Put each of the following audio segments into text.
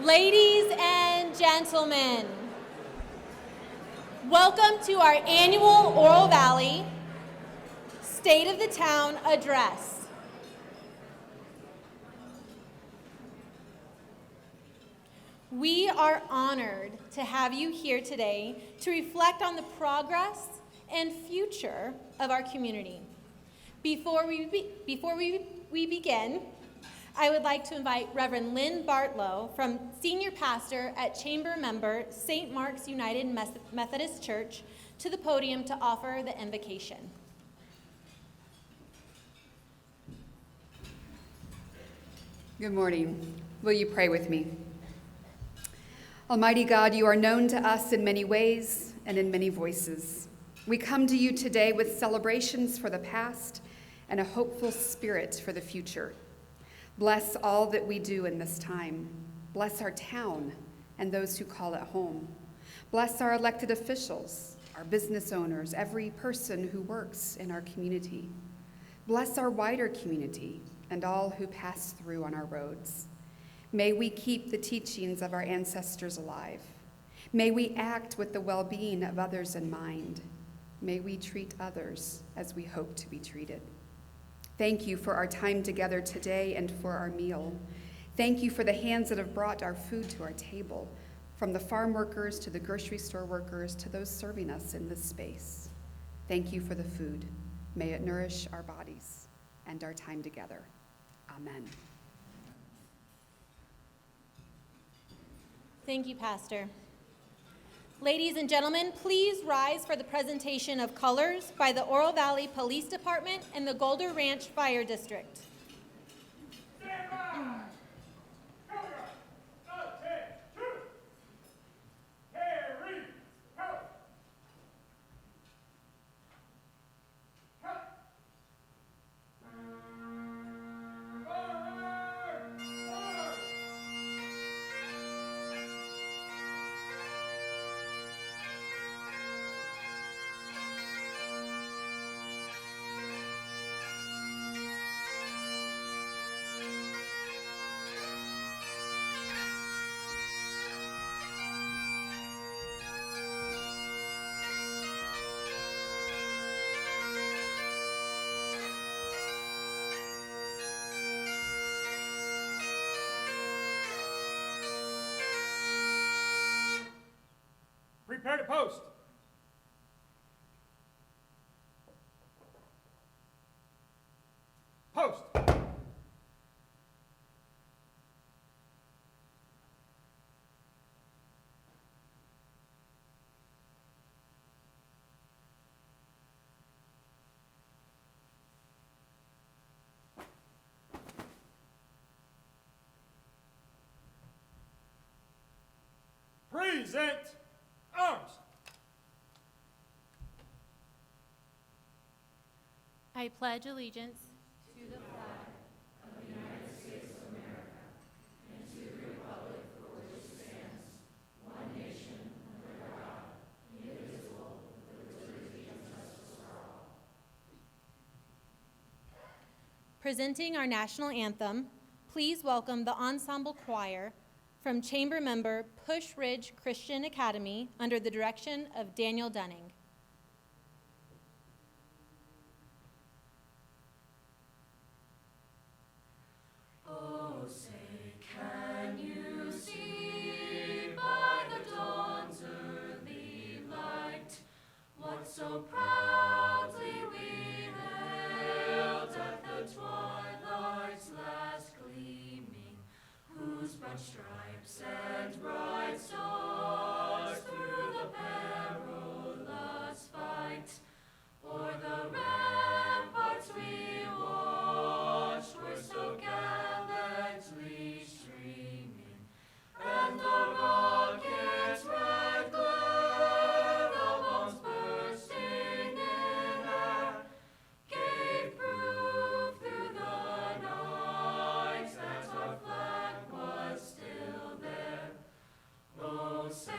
Ladies and gentlemen, welcome to our annual Oro Valley State of the Town Address. We are honored to have you here today to reflect on the progress and future of our community. Before we begin, I would like to invite Reverend Lynn Bartlow, from Senior Pastor at Chamber Member St. Mark's United Methodist Church, to the podium to offer the invocation. Good morning. Will you pray with me? Almighty God, you are known to us in many ways and in many voices. We come to you today with celebrations for the past and a hopeful spirit for the future. Bless all that we do in this time. Bless our town and those who call it home. Bless our elected officials, our business owners, every person who works in our community. Bless our wider community and all who pass through on our roads. May we keep the teachings of our ancestors alive. May we act with the well-being of others in mind. May we treat others as we hope to be treated. Thank you for our time together today and for our meal. Thank you for the hands that have brought our food to our table, from the farm workers to the grocery store workers to those serving us in this space. Thank you for the food. May it nourish our bodies and our time together. Amen. Thank you, Pastor. Ladies and gentlemen, please rise for the presentation of colors by the Oro Valley Police Department and the Golder Ranch Fire District. Prepare to post. Post. Present arms. I pledge allegiance To the flag of the United States of America and to the republic for which it stands, one nation, under God, indivisible, with liberty and justice for all. Presenting our national anthem, please welcome the ensemble choir from Chamber Member Push Ridge Christian Academy under the direction of Daniel Dunning. Oh, say, can you see by the dawn's early light what so proudly we hailed at the twilight's last gleaming, whose broad stripes and bright stars through the perilous fight o'er the ramparts we watched were so gallantly streaming, and the rocket's red glare, the bombs bursting in air, gave proof through the night that our flag was still there. Oh, say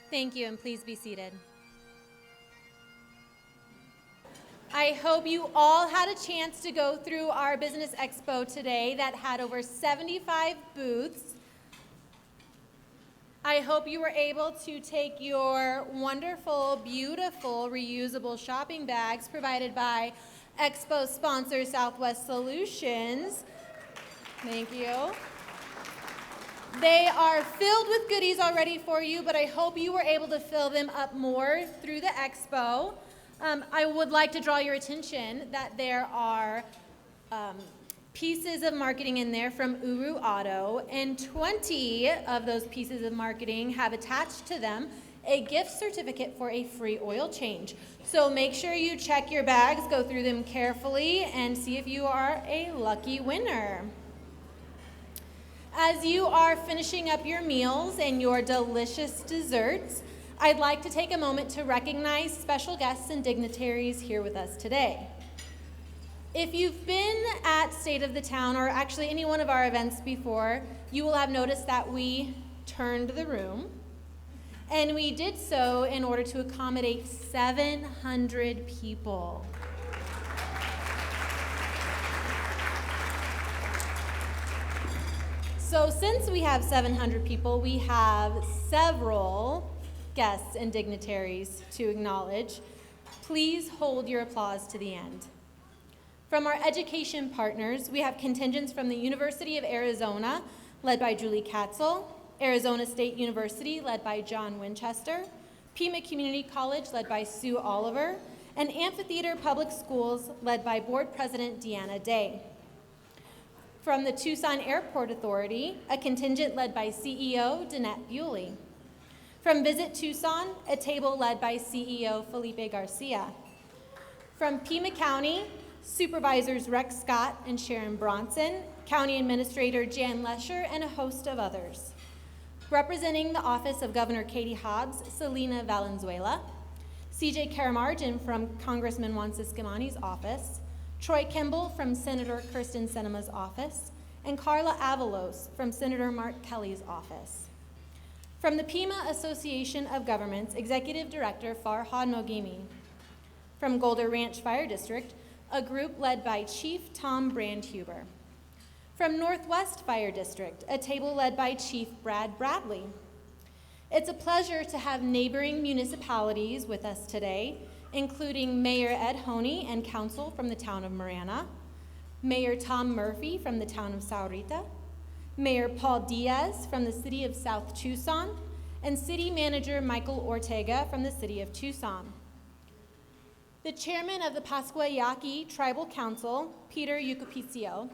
Thank you, and please be seated. I hope you all had a chance to go through our business expo today that had over 75 booths. I hope you were able to take your wonderful, beautiful, reusable shopping bags provided by Expo sponsor Southwest Solutions. Thank you. They are filled with goodies already for you, but I hope you were able to fill them up more through the expo. I would like to draw your attention that there are pieces of marketing in there from Uru Auto, and 20 of those pieces of marketing have attached to them a gift certificate for a free oil change. So make sure you check your bags, go through them carefully, and see if you are a lucky winner. As you are finishing up your meals and your delicious desserts, I'd like to take a moment to recognize special guests and dignitaries here with us today. If you've been at State of the Town, or actually any one of our events before, you will have noticed that we turned the room, and we did so in order to accommodate 700 people. So since we have 700 people, we have several guests and dignitaries to acknowledge. Please hold your applause to the end. From our education partners, we have contingents from the University of Arizona, led by Julie Katzel, Arizona State University, led by John Winchester, Pima Community College, led by Sue Oliver, and Amphitheater Public Schools, led by Board President Deanna Day. From the Tucson Airport Authority, a contingent led by CEO Danette Bewley. From Visit Tucson, a table led by CEO Felipe Garcia. From Pima County, Supervisors Rex Scott and Sharon Bronson, County Administrator Jan Lesher, and a host of others. Representing the Office of Governor Katie Hobbs, Selena Valenzuela. CJ Karamarjan from Congressman Juan Ciscomani's office. Troy Kimball from Senator Kirsten Sinema's office. And Carla Avalos from Senator Mark Kelly's office. From the Pima Association of Governments, Executive Director Farhad Mogimi. From Golder Ranch Fire District, a group led by Chief Tom Brandhuber. From Northwest Fire District, a table led by Chief Brad Bradley. It's a pleasure to have neighboring municipalities with us today, including Mayor Ed Honey and Council from the town of Marana, Mayor Tom Murphy from the town of Saurita, Mayor Paul Diaz from the city of South Tucson, and City Manager Michael Ortega from the city of Tucson. The chairman of the Pascua Yaqui Tribal Council, Peter Yucapicio.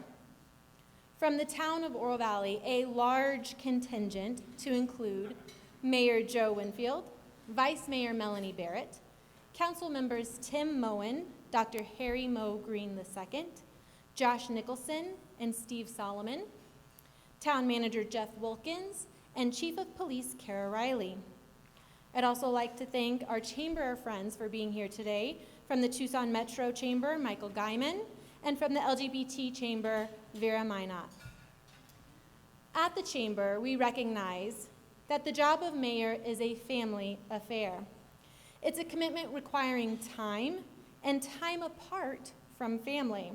From the town of Oro Valley, a large contingent to include Mayor Joe Winfield, Vice Mayor Melanie Barrett, Council members Tim Moen, Dr. Harry Moe Green II, Josh Nicholson, and Steve Solomon, Town Manager Jeff Wilkins, and Chief of Police Kara Riley. I'd also like to thank our Chamber friends for being here today, from the Tucson Metro Chamber, Michael Guyman, and from the LGBT Chamber, Vera Minot. At the Chamber, we recognize that the job of mayor is a family affair. It's a commitment requiring time and time apart from family.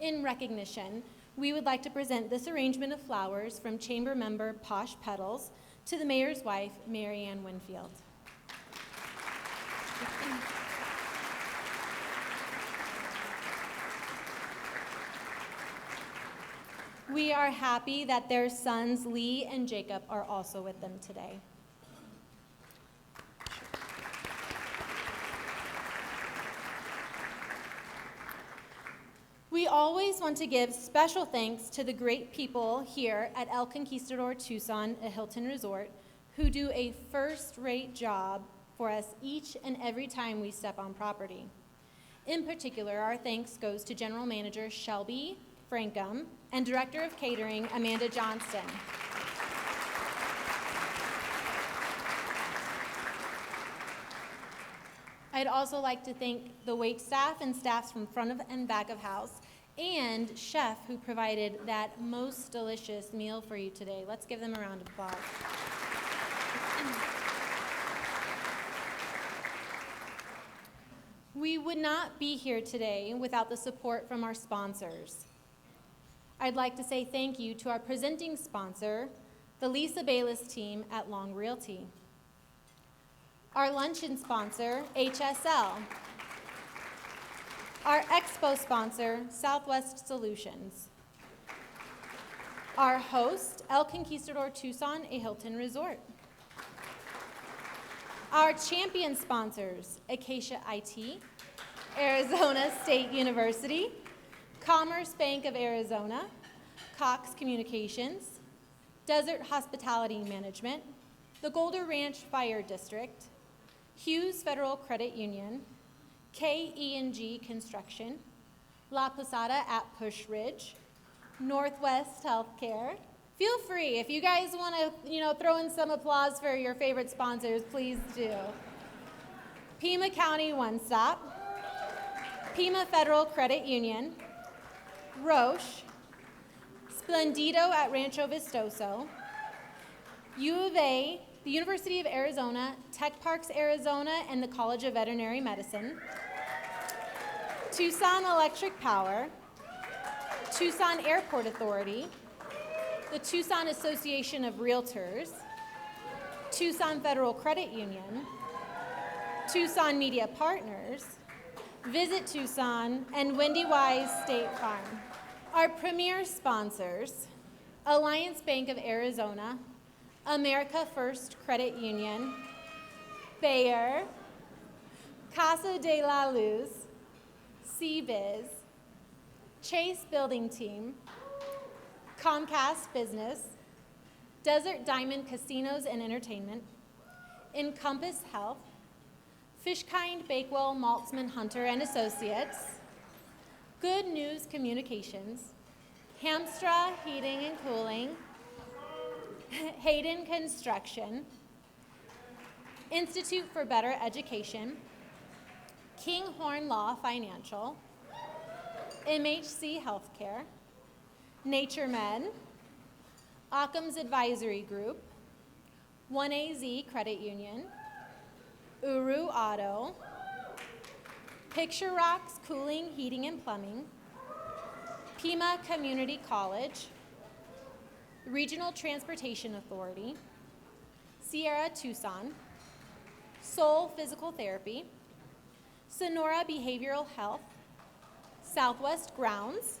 In recognition, we would like to present this arrangement of flowers from Chamber member Posh Petals to the mayor's wife, Mary Ann Winfield. We are happy that their sons, Lee and Jacob, are also with them today. We always want to give special thanks to the great people here at El Conquistador Tucson, a Hilton Resort, who do a first-rate job for us each and every time we step on property. In particular, our thanks goes to General Manager Shelby Frankum and Director of Catering Amanda Johnston. I'd also like to thank the wait staff and staffs from front of and back of house, and chef who provided that most delicious meal for you today. Let's give them a round of applause. would not be here today without the support from our sponsors. I'd like to say thank you to our presenting sponsor, the Lisa Bayless team at Long Realty. Our luncheon sponsor, HSL. Our expo sponsor, Southwest Solutions. Our host, El Conquistador Tucson, a Hilton Resort. Our champion sponsors, Acacia IT, Arizona State University, Commerce Bank of Arizona, Cox Communications, Desert Hospitality Management, the Golder Ranch Fire District, Hughes Federal Credit Union, KE&G Construction, La Posada at Push Ridge, Northwest Healthcare. Feel free, if you guys want to, throw in some applause for your favorite sponsors, please do. Pima County One Stop, Pima Federal Credit Union, Roche, Splendido at Rancho Vistoso, U of A, the University of Arizona, Tech Parks, Arizona, and the College of Veterinary Medicine, Tucson Electric Power, Tucson Airport Authority, the Tucson Association of Realtors, Tucson Federal Credit Union, Tucson Media Partners, Visit Tucson, and Wendy Wise State Farm. Our premier sponsors, Alliance Bank of Arizona, America First Credit Union, Bayer, Casa de la Luz, CBiz, Chase Building Team, Comcast Business, Desert Diamond Casinos and Entertainment, Encompass Health, Fishkind Bakewell Maltzman Hunter and Associates, Good News Communications, Hamstra Heating and Cooling, Hayden Construction, Institute for Better Education, Kinghorn Law Financial, MHC Healthcare, Nature Med, Occam's Advisory Group, 1AZ Credit Union, Uru Auto, Picture Rocks Cooling, Heating, and Plumbing, Pima Community College, Regional Transportation Authority, Sierra Tucson, Soul Physical Therapy, Sonora Behavioral Health, Southwest Grounds,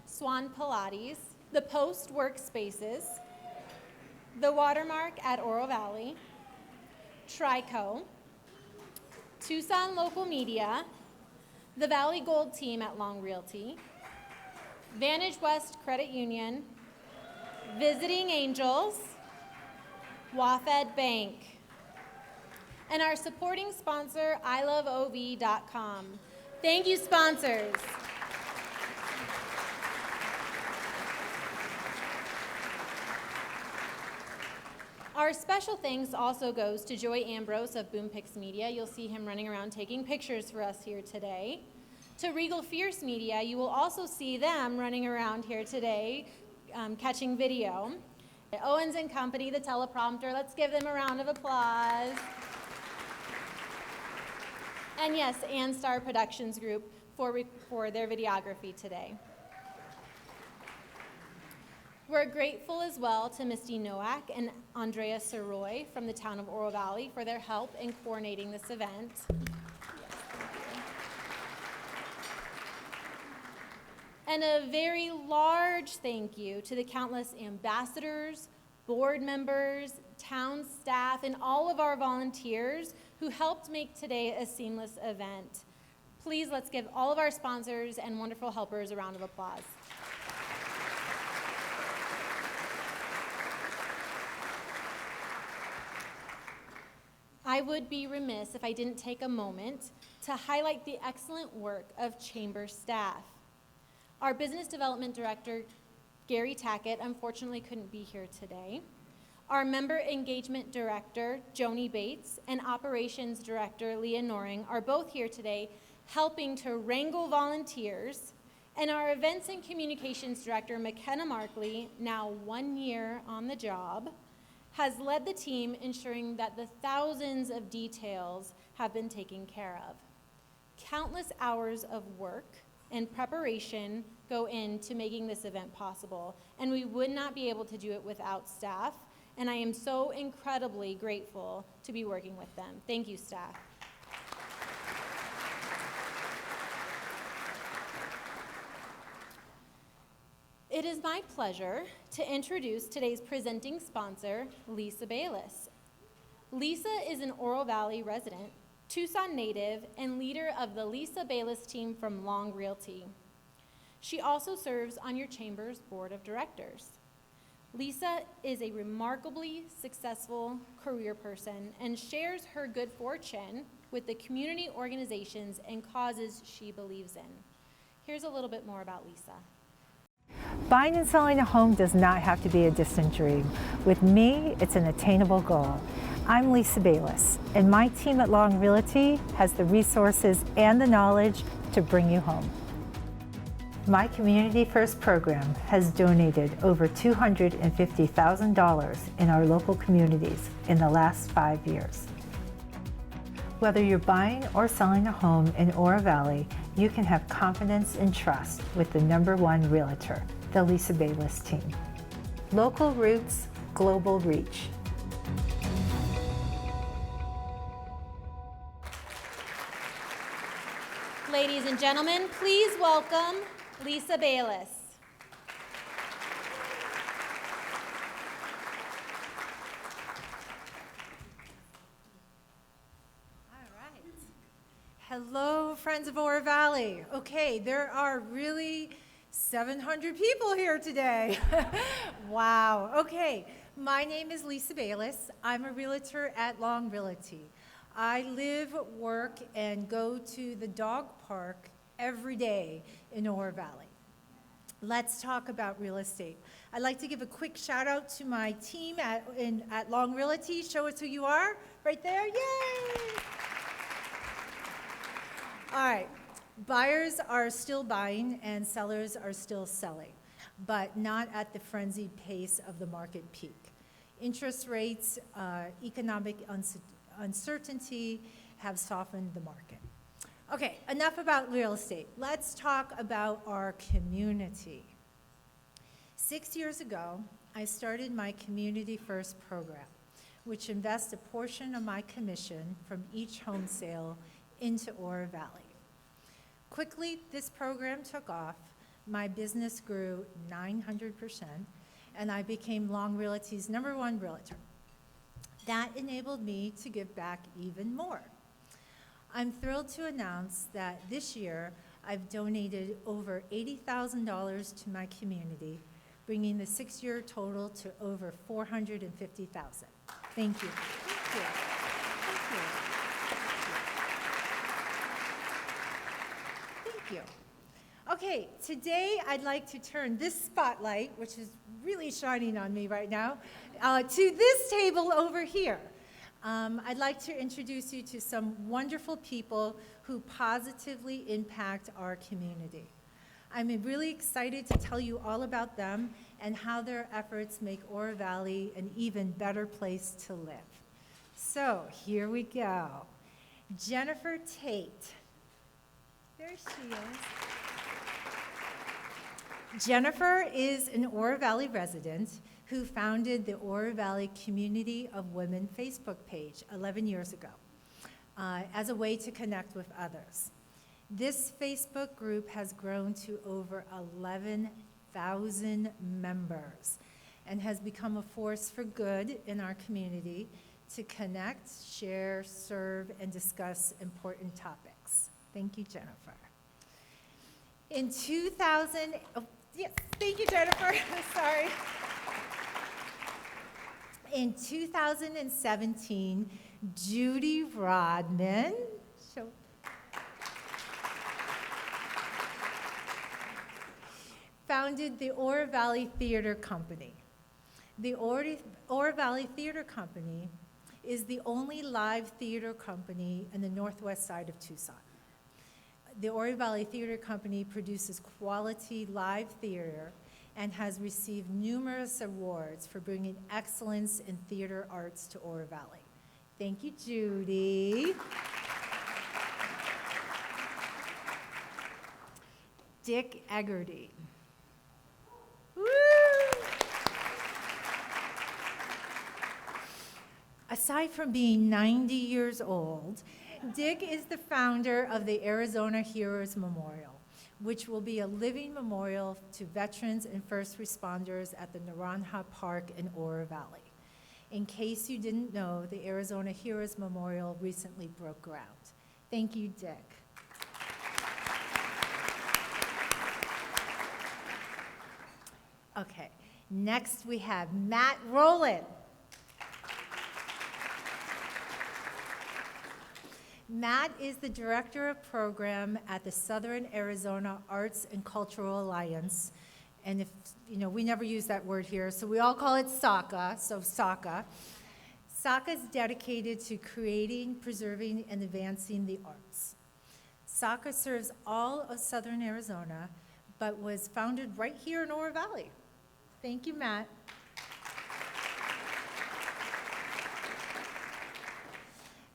Swan Pilates, The Post Workspaces, The Watermark at Oro Valley, Trico, Tucson Local Media, the Valley Gold Team at Long Realty, Vantage West Credit Union, Visiting Angels, WaFed Bank, and our supporting sponsor, iloveov.com. Thank you, sponsors. Our special thanks also goes to Joey Ambrose of Boom Pix Media. You'll see him running around taking pictures for us here today. To Regal Fierce Media, you will also see them running around here today, catching video. Owens & Company, the teleprompter, let's give them a round of applause. And yes, Anstar Productions Group for their videography today. We're grateful as well to Misty Nowak and Andrea Soroy from the town of Oro Valley for their help in coordinating this event. And a very large thank you to the countless ambassadors, board members, town staff, and all of our volunteers who helped make today a seamless event. Please, let's give all of our sponsors and wonderful helpers a round of applause. I would be remiss if I didn't take a moment to highlight the excellent work of chamber staff. Our Business Development Director, Gary Tackett, unfortunately couldn't be here today. Our Member Engagement Director, Joni Bates, and Operations Director, Leah Noring, are both here today helping to wrangle volunteers. And our Events and Communications Director, McKenna Markley, now 1 year on the job, has led the team ensuring that the thousands of details have been taken care of. Countless hours of work and preparation go into making this event possible, and we would not be able to do it without staff, and I am so incredibly grateful to be working with them. Thank you, staff. It is my pleasure to introduce today's presenting sponsor, Lisa Bayless. Lisa is an Oro Valley resident, Tucson native, and leader of the Lisa Bayless team from Long Realty. She also serves on your chamber's board of directors. Lisa is a remarkably successful career person and shares her good fortune with the community organizations and causes she believes in. Here's a little bit more about Lisa. Buying and selling a home does not have to be a distant dream. With me, it's an attainable goal. I'm Lisa Bayless, and my team at Long Realty has the resources and the knowledge to bring you home. My Community First program has donated over $250,000 in our local communities in the last 5 years. Whether you're buying or selling a home in Oro Valley, you can have confidence and trust with the #1 realtor, the Lisa Bayless team. Local roots, global reach. Ladies and gentlemen, please welcome Lisa Bayless. Hello, friends of Oro Valley. Okay, there are really 700 people here today. Wow. Okay, my name is Lisa Bayless. I'm a realtor at Long Realty. I live, work, and go to the dog park every day in Oro Valley. Let's talk about real estate. I'd like to give a quick shout out to my team at Long Realty. Show us who you are. Right there. Yay! All right, buyers are still buying and sellers are still selling, but not at the frenzied pace of the market peak. Interest rates, economic uncertainty have softened the market. Okay, enough about real estate. Let's talk about our community. 6 years ago, I started my Community First program, which invests a portion of my commission from each home sale into Oro Valley. Quickly, this program took off. My business grew 900%, and I became Long Realty's #1 realtor. That enabled me to give back even more. I'm thrilled to announce that this year, I've donated over $80,000 to my community, bringing the 6-year total to over $450,000. Thank you. Thank you. Thank you. Thank you. Okay, today I'd like to turn this spotlight, which is really shining on me right now, to this table over here. I'd like to introduce you to some wonderful people who positively impact our community. I'm really excited to tell you all about them and how their efforts make Oro Valley an even better place to live. So here we go. Jennifer Tate. There she is. Jennifer is an Oro Valley resident who founded the Oro Valley Community of Women Facebook page 11 years ago as a way to connect with others. This Facebook group has grown to over 11,000 members and has become a force for good in our community to connect, share, serve, and discuss important topics. Thank you, Jennifer. In 2000, oh, yes, thank you, Jennifer. Sorry. In 2017, Judy Rodman founded the Oro Valley Theater Company. The Oro Valley Theater Company is the only live theater company in the northwest side of Tucson. The Oro Valley Theater Company produces quality live theater and has received numerous awards for bringing excellence in theater arts to Oro Valley. Thank you, Judy. Dick Eggerty. Woo! Aside from being 90 years old, Dick is the founder of the Arizona Heroes Memorial, which will be a living memorial to veterans and first responders at the Naranja Park in Oro Valley. In case you didn't know, the Arizona Heroes Memorial recently broke ground. Thank you, Dick. Okay, next we have Matt Rowland. Matt is the Director of Program at the Southern Arizona Arts and Cultural Alliance. And if, we never use that word here, so we all call it SACA, so SACA. SACA is dedicated to creating, preserving, and advancing the arts. SACA serves all of Southern Arizona, but was founded right here in Oro Valley. Thank you, Matt.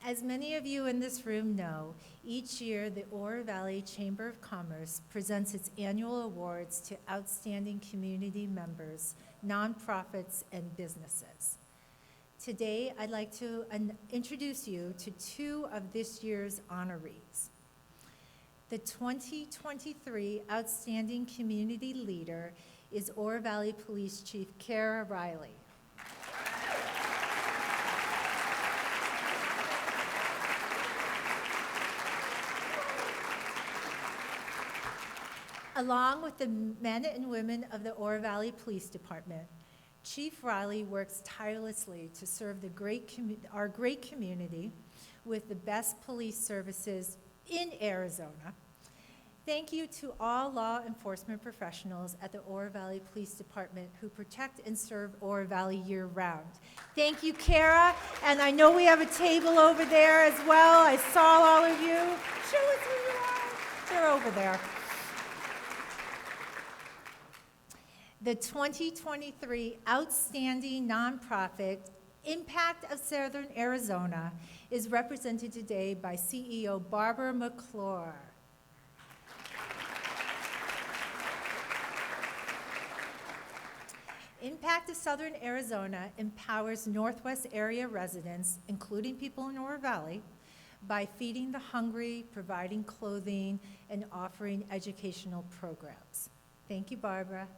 As many of you in this room know, each year the Oro Valley Chamber of Commerce presents its annual awards to outstanding community members, nonprofits, and businesses. Today, I'd like to introduce you to two of this year's honorees. The 2023 Outstanding Community Leader is Oro Valley Police Chief Kara Riley. Along with the men and women of the Oro Valley Police Department, Chief Riley works tirelessly to serve our great community with the best police services in Arizona. Thank you to all law enforcement professionals at the Oro Valley Police Department who protect and serve Oro Valley year-round. Thank you, Kara, and I know we have a table over there as well. I saw all of you. Show us who you are. They're over there. The 2023 Outstanding Nonprofit Impact of Southern Arizona is represented today by CEO Barbara McClure. Impact of Southern Arizona empowers Northwest area residents, including people in Oro Valley, by feeding the hungry, providing clothing, and offering educational programs. Thank you, Barbara.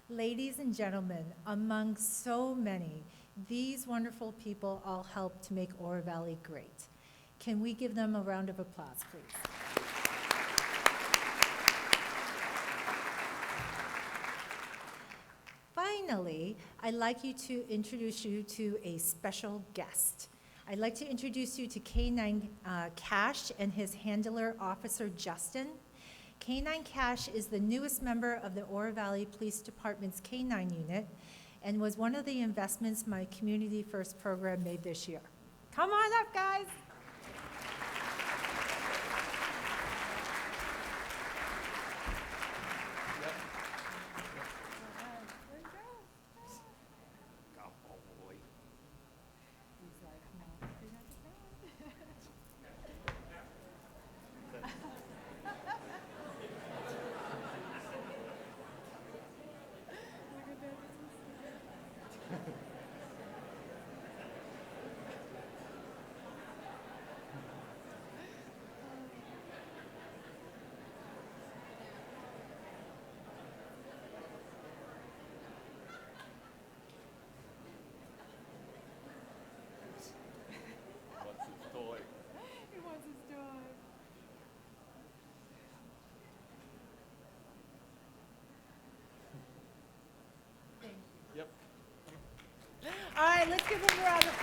Ladies and gentlemen, among so many, these wonderful people all help to make Oro Valley great. Can we give them a round of applause, please? Finally, I'd like to introduce you to a special guest. I'd like to introduce you to K9 Cash and his handler, Officer Justin. K9 Cash is the newest member of the Oro Valley Police Department's K9 unit and was one of the investments my Community First program made this year. Come on up, guys. All right, let's give them a round of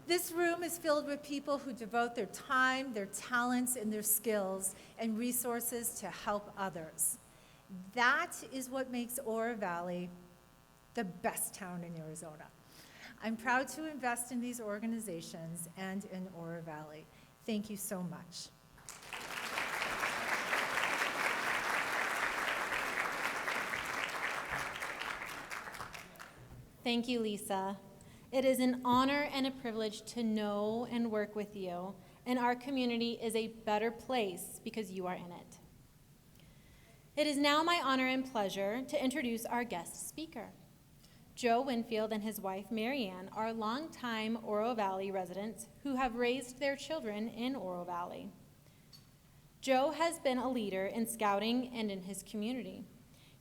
This room is filled with people who devote their time, their talents, and their skills and resources to help others. That is what makes Oro Valley the best town in Arizona. I'm proud to invest in these organizations and in Oro Valley. Thank you so much. Thank you, Lisa. It is an honor and a privilege to know and work with you, and our community is a better place because you are in it. It is now my honor and pleasure to introduce our guest speaker. Joe Winfield and his wife, Marianne, are longtime Oro Valley residents who have raised their children in Oro Valley. Joe has been a leader in scouting and in his community.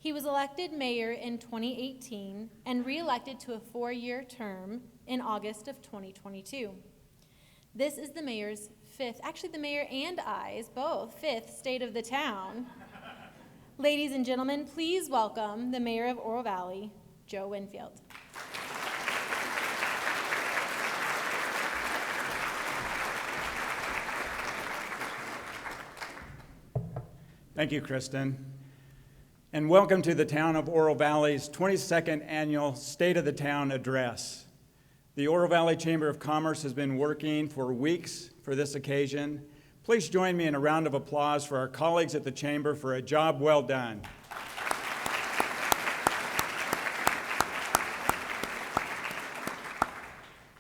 He was elected mayor in 2018 and re-elected to a 4-year term in August of 2022. This is the mayor's the mayor and I's both fifth state of the town. Ladies and gentlemen, please welcome the mayor of Oro Valley, Joe Winfield. Thank you, Kristen. And welcome to the town of Oro Valley's 22nd annual State of the Town Address. The Oro Valley Chamber of Commerce has been working for weeks for this occasion. Please join me in a round of applause for our colleagues at the Chamber for a job well done.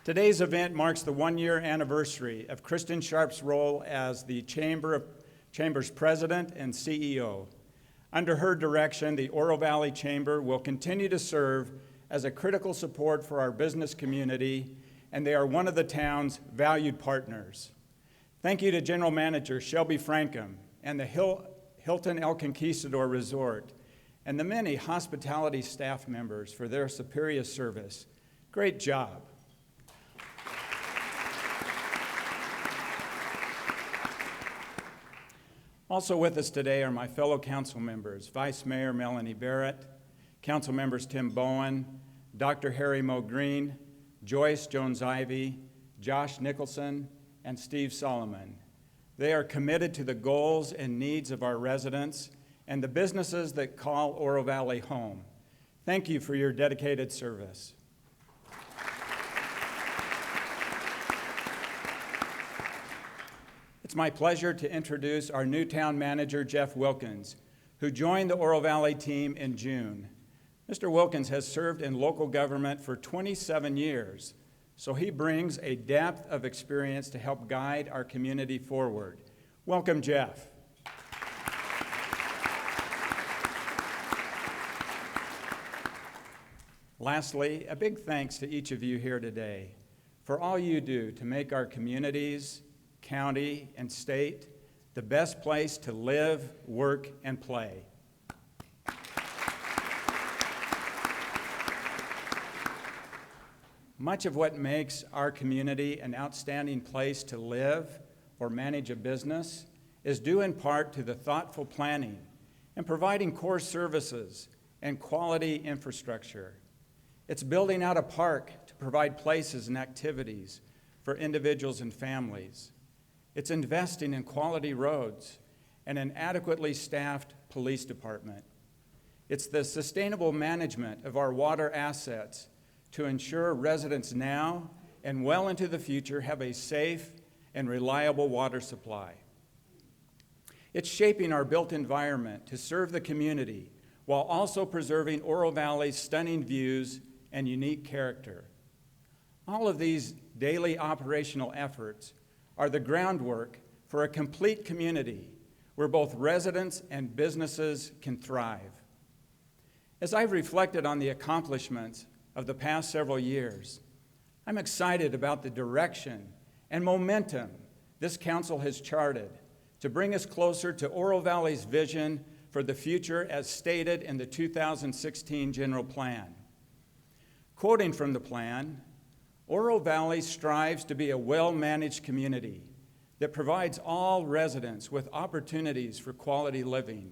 Today's event marks the 1-year anniversary of Kristen Sharp's role as the Chamber's president and CEO. Under her direction, the Oro Valley Chamber will continue to serve as a critical support for our business community, and they are one of the town's valued partners. Thank you to General Manager Shelby Frankham and the Hilton El Conquistador Resort, and the many hospitality staff members for their superior service. Great job. Also with us today are my fellow council members, Vice Mayor Melanie Barrett, Council members Tim Bowen, Dr. Harry Moe Green, Joyce Jones-Ivy, Josh Nicholson, and Steve Solomon. They are committed to the goals and needs of our residents and the businesses that call Oro Valley home. Thank you for your dedicated service. It's my pleasure to introduce our new town manager, Jeff Wilkins, who joined the Oro Valley team in June. Mr. Wilkins has served in local government for 27 years, so he brings a depth of experience to help guide our community forward. Welcome, Jeff. Lastly, a big thanks to each of you here today for all you do to make our communities, county, and state the best place to live, work, and play. Much of what makes our community an outstanding place to live or manage a business is due in part to the thoughtful planning and providing core services and quality infrastructure. It's building out a park to provide places and activities for individuals and families. It's investing in quality roads and an adequately staffed police department. It's the sustainable management of our water assets to ensure residents now and well into the future have a safe and reliable water supply. It's shaping our built environment to serve the community while also preserving Oro Valley's stunning views and unique character. All of these daily operational efforts are the groundwork for a complete community where both residents and businesses can thrive. As I've reflected on the accomplishments of the past several years, I'm excited about the direction and momentum this council has charted to bring us closer to Oro Valley's vision for the future as stated in the 2016 General Plan. Quoting from the plan, Oro Valley strives to be a well-managed community that provides all residents with opportunities for quality living.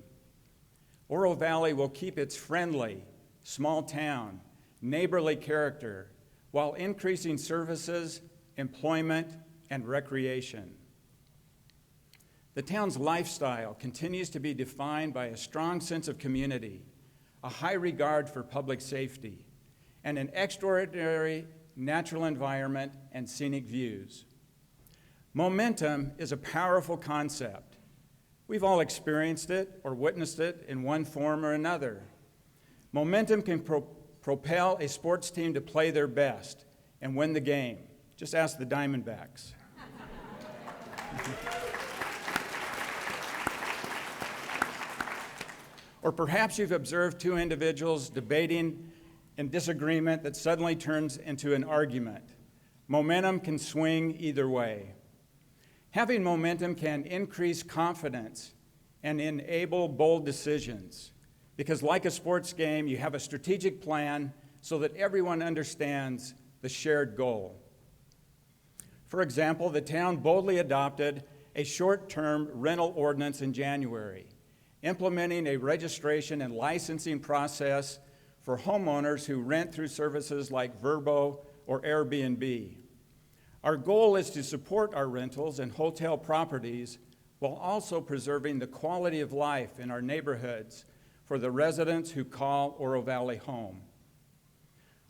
Oro Valley will keep its friendly, small town, neighborly character while increasing services, employment, and recreation. The town's lifestyle continues to be defined by a strong sense of community, a high regard for public safety, and an extraordinary natural environment and scenic views. Momentum is a powerful concept. We've all experienced it or witnessed it in one form or another. Momentum can propel a sports team to play their best and win the game. Just ask the Diamondbacks. Or perhaps you've observed two individuals debating in disagreement that suddenly turns into an argument. Momentum can swing either way. Having momentum can increase confidence and enable bold decisions, because like a sports game, you have a strategic plan so that everyone understands the shared goal. For example, the town boldly adopted a short-term rental ordinance in January, implementing a registration and licensing process for homeowners who rent through services like Vrbo or Airbnb. Our goal is to support our rentals and hotel properties while also preserving the quality of life in our neighborhoods for the residents who call Oro Valley home.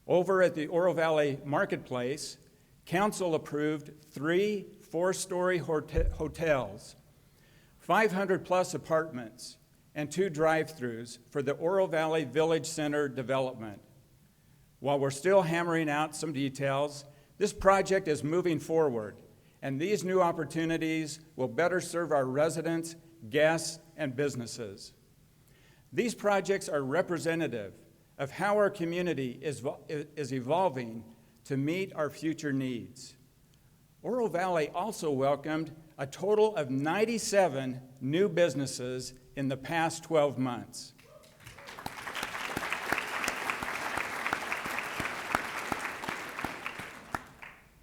Over at the Oro Valley Marketplace, Council approved 3 four-story hotels, 500-plus apartments, and 2 drive-thrus for the Oro Valley Village Center development. While we're still hammering out some details, this project is moving forward, and these new opportunities will better serve our residents, guests, and businesses. These projects are representative of how our community is evolving to meet our future needs. Oro Valley also welcomed a total of 97 new businesses in the past 12 months.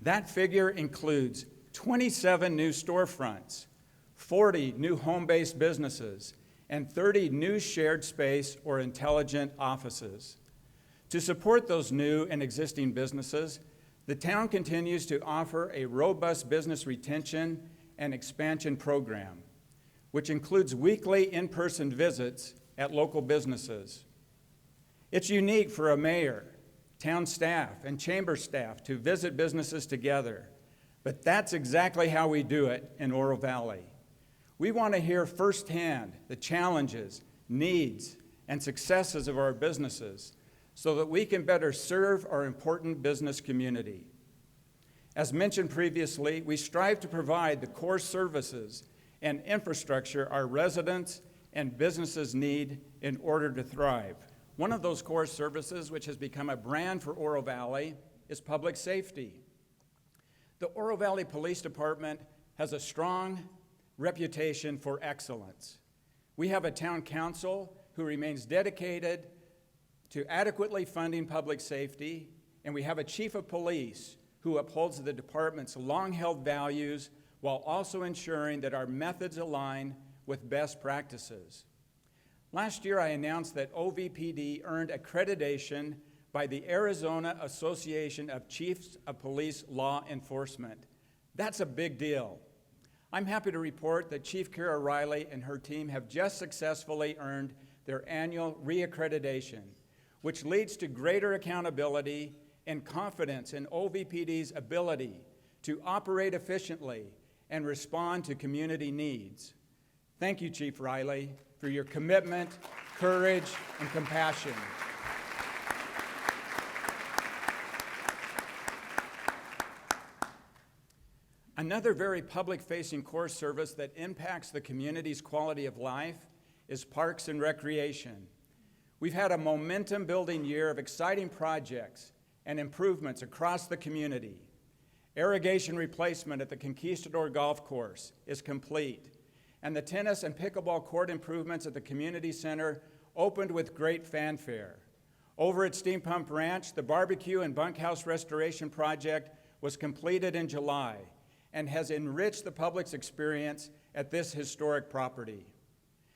That figure includes 27 new storefronts, 40 new home-based businesses, and 30 new shared space or intelligent offices. To support those new and existing businesses, the town continues to offer a robust business retention and expansion program, which includes weekly in-person visits at local businesses. It's unique for a mayor, town staff, and chamber staff to visit businesses together, but that's exactly how we do it in Oro Valley. We want to hear firsthand the challenges, needs, and successes of our businesses so that we can better serve our important business community. As mentioned previously, we strive to provide the core services and infrastructure our residents and businesses need in order to thrive. One of those core services, which has become a brand for Oro Valley, is public safety. The Oro Valley Police Department has a strong reputation for excellence. We have a town council who remains dedicated to adequately funding public safety, and we have a chief of police who upholds the department's long-held values while also ensuring that our methods align with best practices. Last year, I announced that OVPD earned accreditation by the Arizona Association of Chiefs of Police Law Enforcement. That's a big deal. I'm happy to report that Chief Kara Riley and her team have just successfully earned their annual reaccreditation, which leads to greater accountability and confidence in OVPD's ability to operate efficiently and respond to community needs. Thank you, Chief Riley, for your commitment, courage, and compassion. Another very public-facing core service that impacts the community's quality of life is Parks and Recreation. We've had a momentum-building year of exciting projects and improvements across the community. Irrigation replacement at the Conquistador Golf Course is complete, and the tennis and pickleball court improvements at the community center opened with great fanfare. Over at Steam Pump Ranch, the barbecue and bunkhouse restoration project was completed in July and has enriched the public's experience at this historic property.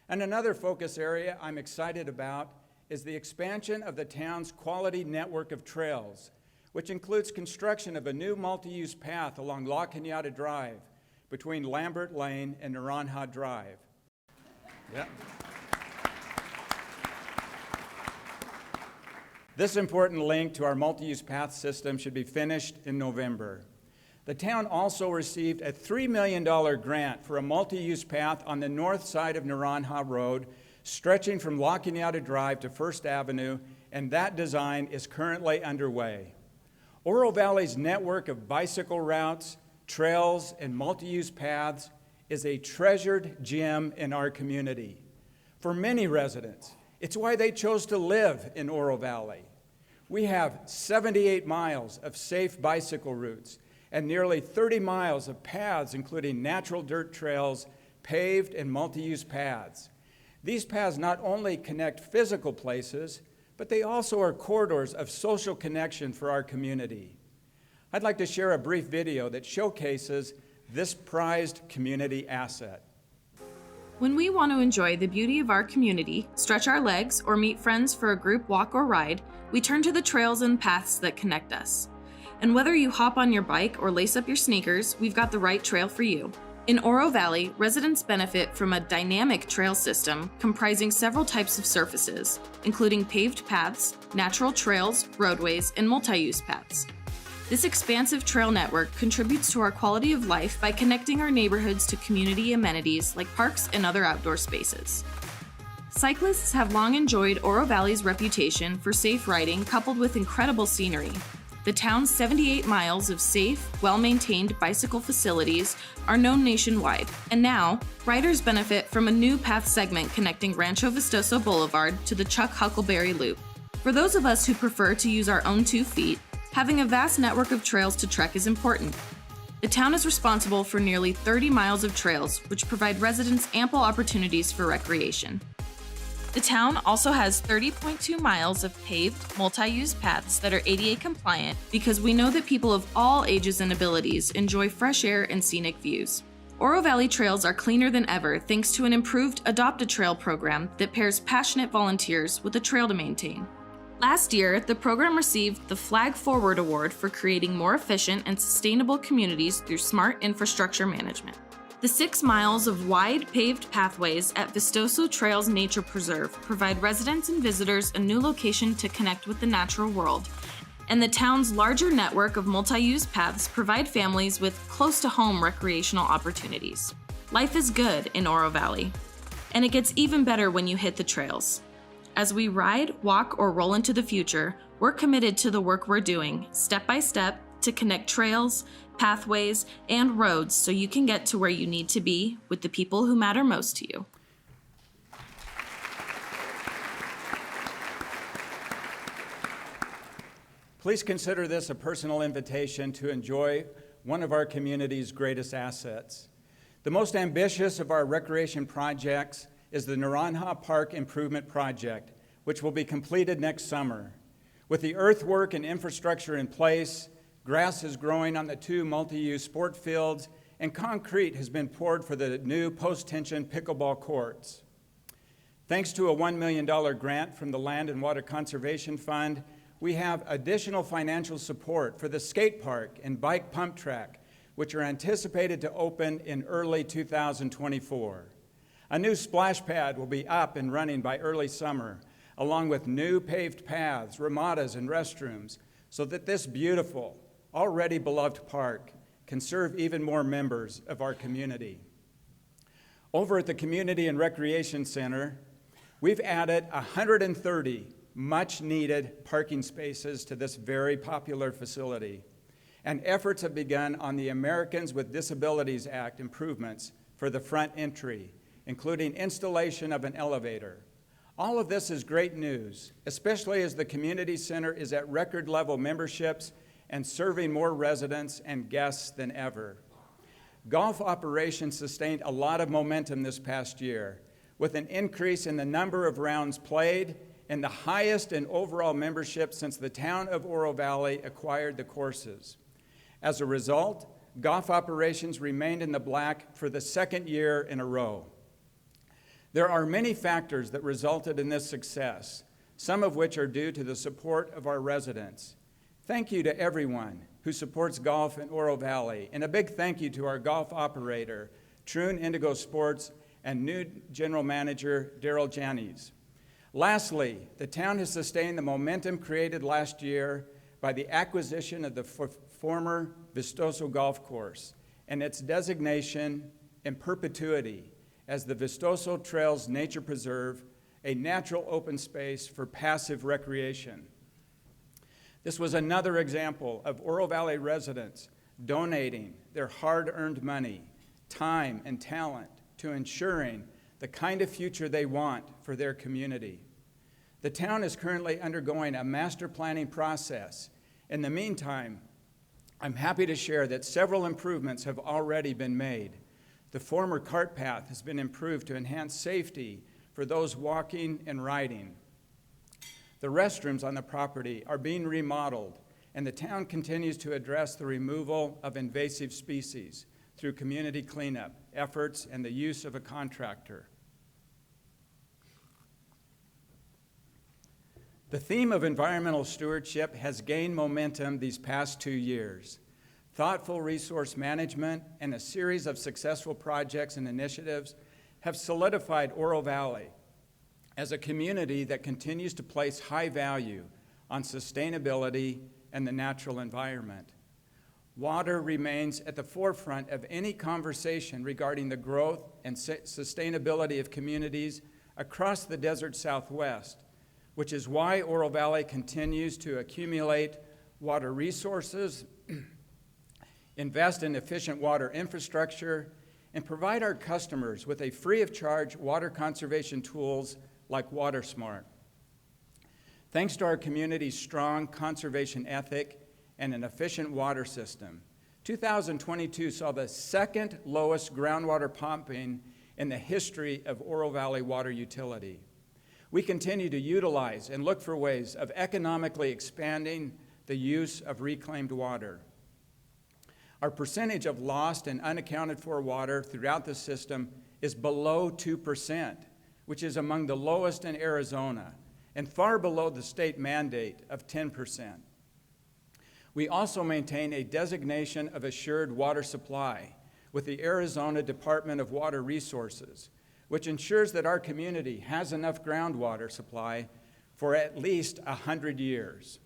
And another focus area I'm excited about is the expansion of the town's quality network of trails, which includes construction of a new multi-use path along La Cañada Drive between Lambert Lane and Naranja Drive. Yeah. This important link to our multi-use path system should be finished in November. The town also received a $3 million grant for a multi-use path on the north side of Naranja Road, stretching from La Cañada Drive to First Avenue and that design is currently underway. Oro Valley's network of bicycle routes, trails, and multi-use paths is a treasured gem in our community. For many residents, it's why they chose to live in Oro Valley. We have 78 miles of safe bicycle routes and nearly 30 miles of paths, including natural dirt trails, paved and multi-use paths. These paths not only connect physical places, but they also are corridors of social connection for our community. I'd like to share a brief video that showcases this prized community asset. When we want to enjoy the beauty of our community, stretch our legs, or meet friends for a group walk or ride, we turn to the trails and paths that connect us. And whether you hop on your bike or lace up your sneakers, we've got the right trail for you. In Oro Valley, residents benefit from a dynamic trail system comprising several types of surfaces, including paved paths, natural trails, roadways, and multi-use paths. This expansive trail network contributes to our quality of life by connecting our neighborhoods to community amenities like parks and other outdoor spaces. Cyclists have long enjoyed Oro Valley's reputation for safe riding coupled with incredible scenery. The town's 78 miles of safe, well-maintained bicycle facilities are known nationwide, and now, riders benefit from a new path segment connecting Rancho Vistoso Boulevard to the Chuck Huckleberry Loop. For those of us who prefer to use our own 2 feet, having a vast network of trails to trek is important. The town is responsible for nearly 30 miles of trails, which provide residents ample opportunities for recreation. The town also has 30.2 miles of paved, multi-use paths that are ADA compliant because we know that people of all ages and abilities enjoy fresh air and scenic views. Oro Valley trails are cleaner than ever thanks to an improved Adopt a Trail program that pairs passionate volunteers with a trail to maintain. Last year, the program received the Flag Forward Award for creating more efficient and sustainable communities through smart infrastructure management. The 6 miles of wide paved pathways at Vistoso Trails Nature Preserve provide residents and visitors a new location to connect with the natural world, and the town's larger network of multi-use paths provide families with close-to-home recreational opportunities. Life is good in Oro Valley, and it gets even better when you hit the trails. As we ride, walk, or roll into the future, we're committed to the work we're doing, step by step, to connect trails, pathways, and roads so you can get to where you need to be with the people who matter most to you. Please consider this a personal invitation to enjoy one of our community's greatest assets. The most ambitious of our recreation projects is the Naranja Park Improvement Project, which will be completed next summer. With the earthwork and infrastructure in place, grass is growing on the 2 multi-use sport fields, and concrete has been poured for the new post-tension pickleball courts. Thanks to a $1 million grant from the Land and Water Conservation Fund, we have additional financial support for the skate park and bike pump track, which are anticipated to open in early 2024. A new splash pad will be up and running by early summer, along with new paved paths, ramadas, and restrooms, so that this beautiful, already beloved park can serve even more members of our community. Over at the Community and Recreation Center, we've added 130 much-needed parking spaces to this very popular facility, and efforts have begun on the Americans with Disabilities Act improvements for the front entry, including installation of an elevator. All of this is great news, especially as the community center is at record-level memberships and serving more residents and guests than ever. Golf operations sustained a lot of momentum this past year, with an increase in the number of rounds played and the highest in overall membership since the town of Oro Valley acquired the courses. As a result, golf operations remained in the black for the 2nd year in a row. There are many factors that resulted in this success, some of which are due to the support of our residents. Thank you to everyone who supports golf in Oro Valley, and a big thank you to our golf operator, Troon Indigo Sports, and new general manager, Daryl Jannys. Lastly, the town has sustained the momentum created last year by the acquisition of the former Vistoso Golf Course and its designation in perpetuity as the Vistoso Trails Nature Preserve, a natural open space for passive recreation. This was another example of Oro Valley residents donating their hard-earned money, time, and talent to ensuring the kind of future they want for their community. The town is currently undergoing a master planning process. In the meantime, I'm happy to share that several improvements have already been made. The former cart path has been improved to enhance safety for those walking and riding. The restrooms on the property are being remodeled, and the town continues to address the removal of invasive species through community cleanup efforts and the use of a contractor. The theme of environmental stewardship has gained momentum these past 2 years. Thoughtful resource management and a series of successful projects and initiatives have solidified Oro Valley as a community that continues to place high value on sustainability and the natural environment. Water remains at the forefront of any conversation regarding the growth and sustainability of communities across the desert Southwest, which is why Oro Valley continues to accumulate water resources, invest in efficient water infrastructure, and provide our customers with a free-of-charge water conservation tools like WaterSmart. Thanks to our community's strong conservation ethic and an efficient water system, 2022 saw the second lowest groundwater pumping in the history of Oro Valley Water Utility. We continue to utilize and look for ways of economically expanding the use of reclaimed water. Our percentage of lost and unaccounted for water throughout the system is below 2%, which is among the lowest in Arizona and far below the state mandate of 10%. We also maintain a designation of assured water supply with the Arizona Department of Water Resources, which ensures that our community has enough groundwater supply for at least 100 years.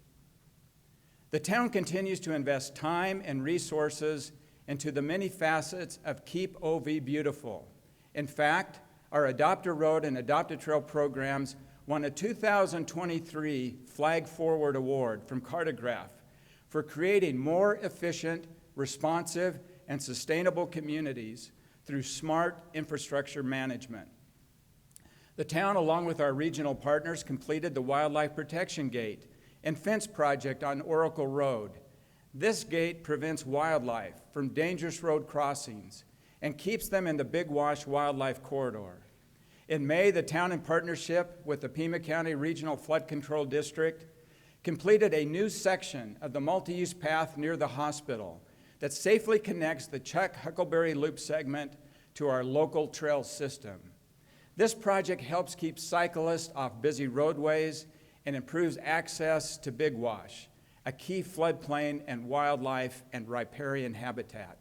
The town continues to invest time and resources into the many facets of Keep OV Beautiful. In fact, our Adopt a Road and Adopt a Trail programs won a 2023 Flag Forward Award from Cartograph for creating more efficient, responsive, and sustainable communities through smart infrastructure management. The town, along with our regional partners, completed the Wildlife Protection Gate and fence project on Oracle Road. This gate prevents wildlife from dangerous road crossings and keeps them in the Big Wash Wildlife Corridor. In May, the town, in partnership with the Pima County Regional Flood Control District, completed a new section of the multi-use path near the hospital that safely connects the Chuck Huckleberry Loop segment to our local trail system. This project helps keep cyclists off busy roadways and improves access to Big Wash, a key floodplain and wildlife and riparian habitat.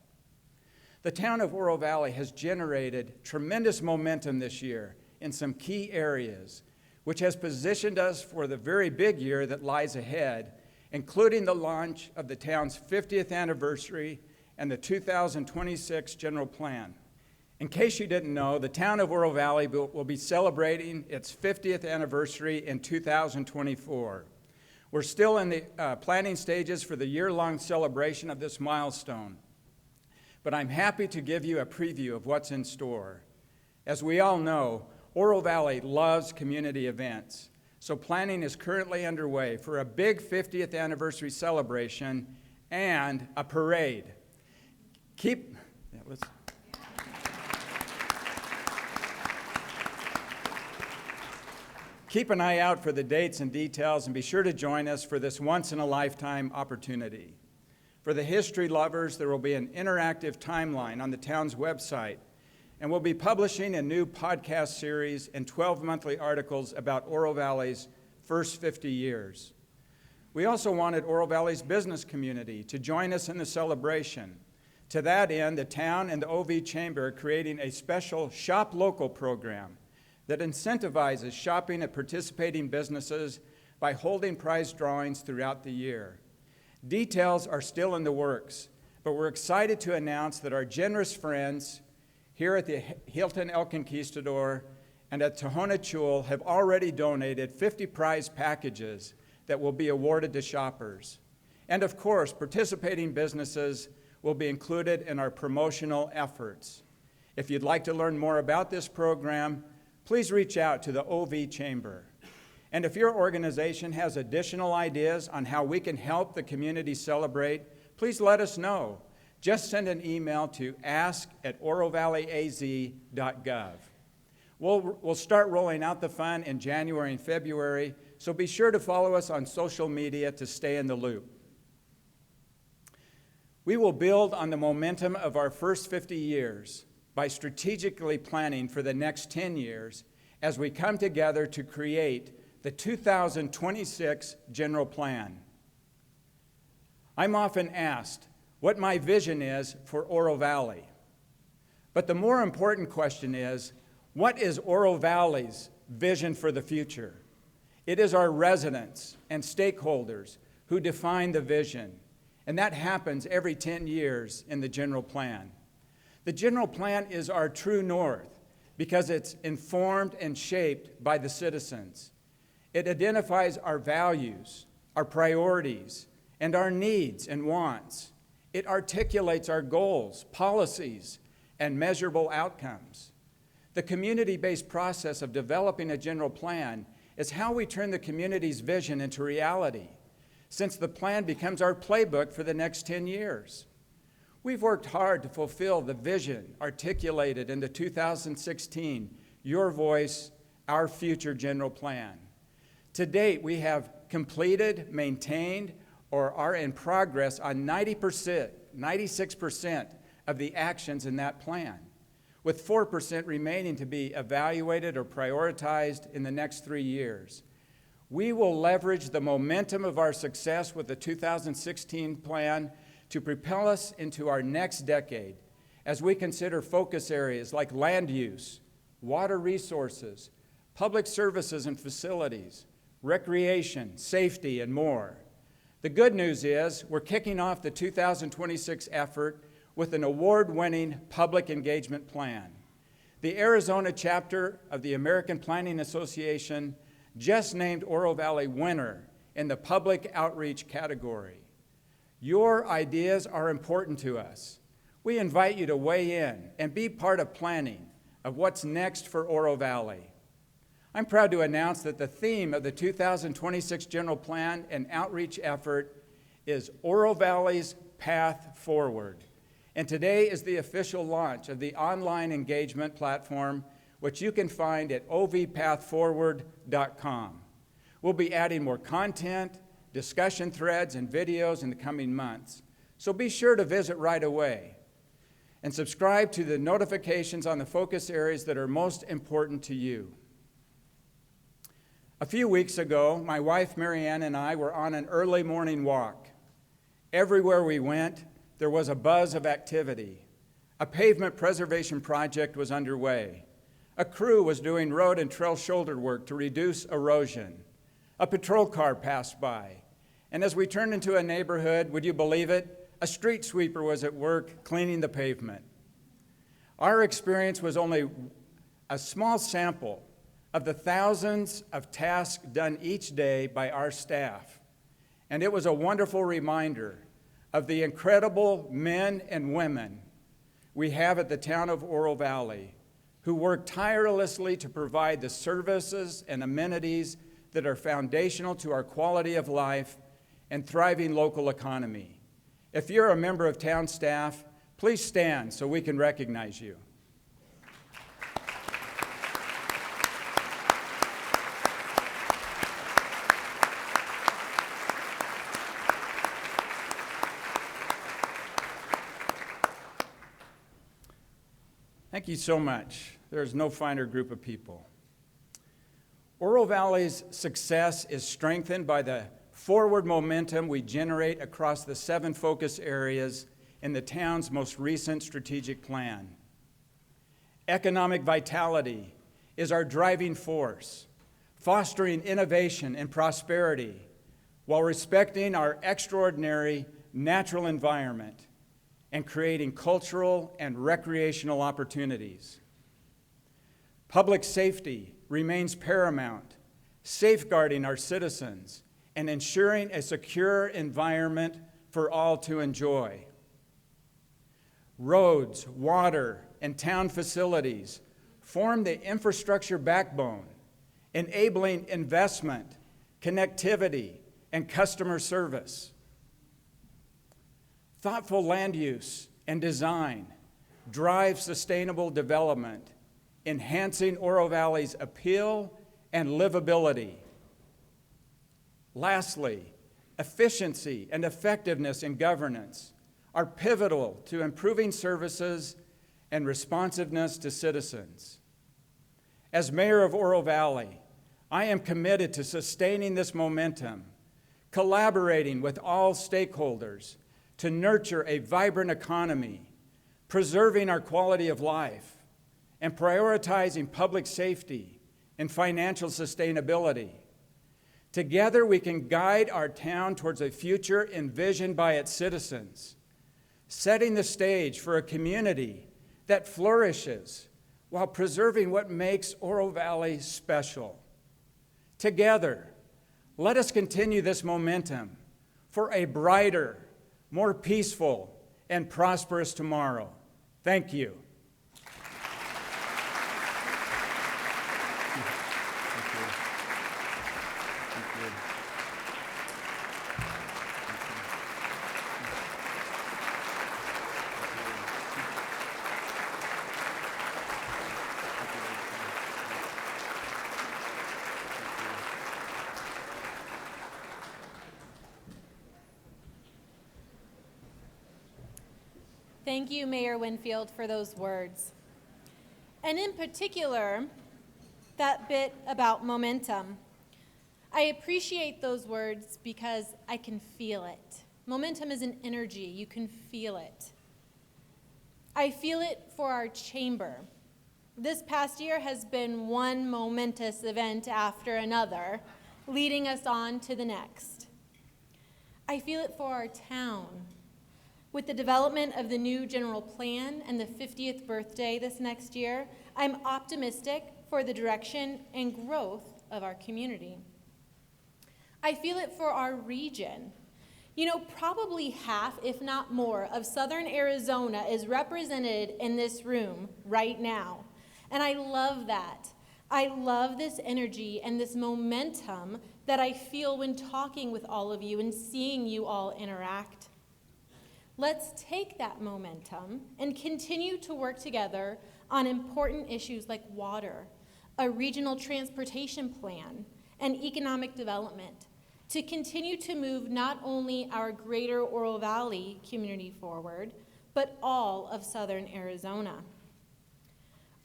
The town of Oro Valley has generated tremendous momentum this year in some key areas, which has positioned us for the very big year that lies ahead, including the launch of the town's 50th anniversary and the 2026 general plan. In case you didn't know, the town of Oro Valley will be celebrating its 50th anniversary in 2024. We're still in the planning stages for the year-long celebration of this milestone, but I'm happy to give you a preview of what's in store. As we all know, Oro Valley loves community events, so planning is currently underway for a big 50th anniversary celebration and a parade. Keep an eye out for the dates and details, and be sure to join us for this once-in-a-lifetime opportunity. For the history lovers, there will be an interactive timeline on the town's website, and we'll be publishing a new podcast series and 12 monthly articles about Oro Valley's first 50 years. We also wanted Oro Valley's business community to join us in the celebration. To that end, the town and the OV Chamber are creating a special Shop Local program that incentivizes shopping at participating businesses by holding prize drawings throughout the year. Details are still in the works, but we're excited to announce that our generous friends here at the Hilton El Conquistador and at Tohono Chul have already donated 50 prize packages that will be awarded to shoppers. And of course, participating businesses will be included in our promotional efforts. If you'd like to learn more about this program, please reach out to the OV Chamber. And if your organization has additional ideas on how we can help the community celebrate, please let us know. Just send an email to ask@orovalleyaz.gov. We'll start rolling out the fund in January and February, so be sure to follow us on social media to stay in the loop. We will build on the momentum of our first 50 years by strategically planning for the next 10 years as we come together to create the 2026 General Plan. I'm often asked what my vision is for Oro Valley. But the more important question is, what is Oro Valley's vision for the future? It is our residents and stakeholders who define the vision, and that happens every 10 years in the General Plan. The General Plan is our true north because it's informed and shaped by the citizens. It identifies our values, our priorities, and our needs and wants. It articulates our goals, policies, and measurable outcomes. The community-based process of developing a general plan is how we turn the community's vision into reality, since the plan becomes our playbook for the next 10 years. We've worked hard to fulfill the vision articulated in the 2016 Your Voice, Our Future General Plan. To date, we have completed, maintained, or are in progress on 96% of the actions in that plan, with 4% remaining to be evaluated or prioritized in the next 3 years. We will leverage the momentum of our success with the 2016 plan to propel us into our next decade as we consider focus areas like land use, water resources, public services and facilities, recreation, safety, and more. The good news is we're kicking off the 2026 effort with an award-winning public engagement plan. The Arizona chapter of the American Planning Association just named Oro Valley winner in the public outreach category. Your ideas are important to us. We invite you to weigh in and be part of planning of what's next for Oro Valley. I'm proud to announce that the theme of the 2026 General Plan and outreach effort is Oro Valley's Path Forward. And today is the official launch of the online engagement platform, which you can find at ovpathforward.com. We'll be adding more content, discussion threads, and videos in the coming months, so be sure to visit right away and subscribe to the notifications on the focus areas that are most important to you. A few weeks ago, my wife Marianne and I were on an early morning walk. Everywhere we went, there was a buzz of activity. A pavement preservation project was underway. A crew was doing road and trail shoulder work to reduce erosion. A patrol car passed by. And as we turned into a neighborhood, would you believe it? A street sweeper was at work cleaning the pavement. Our experience was only a small sample of the thousands of tasks done each day by our staff. And it was a wonderful reminder of the incredible men and women we have at the town of Oro Valley who work tirelessly to provide the services and amenities that are foundational to our quality of life and thriving local economy. If you're a member of town staff, please stand so we can recognize you. Thank you so much. There's no finer group of people. Oro Valley's success is strengthened by the forward momentum we generate across the 7 focus areas in the town's most recent strategic plan. Economic vitality is our driving force, fostering innovation and prosperity while respecting our extraordinary natural environment and creating cultural and recreational opportunities. Public safety remains paramount, safeguarding our citizens and ensuring a secure environment for all to enjoy. Roads, water, and town facilities form the infrastructure backbone, enabling investment, connectivity, and customer service. Thoughtful land use and design drive sustainable development, enhancing Oro Valley's appeal and livability. Lastly, efficiency and effectiveness in governance are pivotal to improving services and responsiveness to citizens. As mayor of Oro Valley, I am committed to sustaining this momentum, collaborating with all stakeholders to nurture a vibrant economy, preserving our quality of life, and prioritizing public safety and financial sustainability. Together, we can guide our town towards a future envisioned by its citizens, setting the stage for a community that flourishes while preserving what makes Oro Valley special. Together, let us continue this momentum for a brighter, more peaceful, and prosperous tomorrow. Thank you. Thank you, Mayor Winfield, for those words. And in particular, that bit about momentum. I appreciate those words because I can feel it. Momentum is an energy, you can feel it. I feel it for our chamber. This past year has been one momentous event after another, leading us on to the next. I feel it for our town. With the development of the new general plan and the 50th birthday this next year, I'm optimistic for the direction and growth of our community. I feel it for our region. You know, probably half, if not more, of Southern Arizona is represented in this room right now. And I love that. I love this energy and this momentum that I feel when talking with all of you and seeing you all interact. Let's take that momentum and continue to work together on important issues like water, a regional transportation plan, and economic development to continue to move not only our greater Oro Valley community forward, but all of Southern Arizona.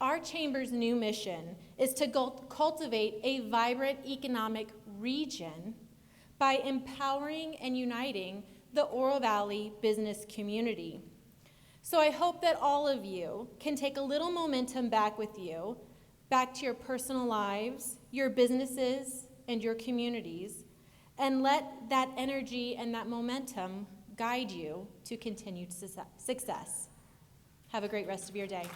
Our chamber's new mission is to cultivate a vibrant economic region by empowering and uniting the Oro Valley business community. So I hope that all of you can take a little momentum back with you, back to your personal lives, your businesses, and your communities, and let that energy and that momentum guide you to continued success. Have a great rest of your day.